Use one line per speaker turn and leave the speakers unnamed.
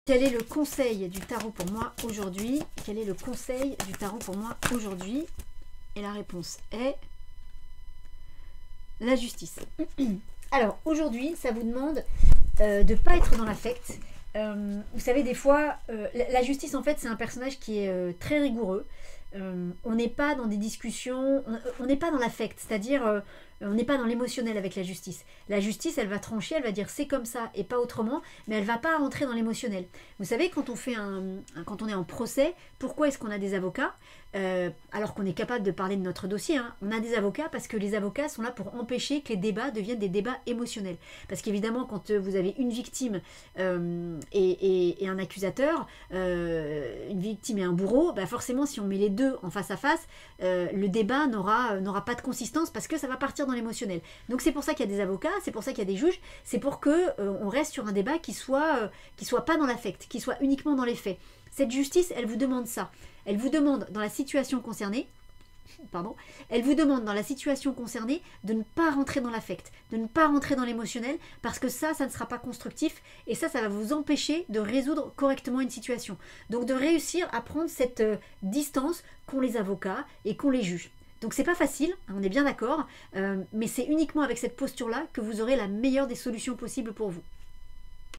Quel est le conseil du tarot pour moi aujourd'hui? Quel est le conseil du tarot pour moi aujourd'hui? Et la réponse est la justice. Alors aujourd'hui, ça vous demande de ne pas être dans l'affect. Vous savez, des fois, la justice, en fait, c'est un personnage qui est très rigoureux. On n'est pas dans des discussions, on n'est pas dans l'affect, c'est-à-dire on n'est pas dans l'émotionnel avec la justice. La justice, elle va trancher, elle va dire c'est comme ça et pas autrement, mais elle va pas rentrer dans l'émotionnel. Vous savez, quand on fait quand on est en procès, pourquoi est-ce qu'on a des avocats alors qu'on est capable de parler de notre dossier, hein? On a des avocats parce que les avocats sont là pour empêcher que les débats deviennent des débats émotionnels. Parce qu'évidemment, quand vous avez une victime et un accusateur, une victime et un bourreau, bah forcément, si on met les deux en face à face, le débat n'aura pas de consistance parce que ça va partir dans l'émotionnel. Donc c'est pour ça qu'il y a des avocats, c'est pour ça qu'il y a des juges, c'est pour que on reste sur un débat qui soit pas dans l'affect, qui soit uniquement dans les faits. Cette justice, elle vous demande ça. Elle vous demande dans la situation concernée, elle vous demande dans la situation concernée de ne pas rentrer dans l'affect, de ne pas rentrer dans l'émotionnel, parce que ça ne sera pas constructif, et ça va vous empêcher de résoudre correctement une situation. Donc de réussir à prendre cette distance qu'ont les avocats et qu'ont les juges. Donc c'est pas facile, on est bien d'accord, mais c'est uniquement avec cette posture-là que vous aurez la meilleure des solutions possibles pour vous.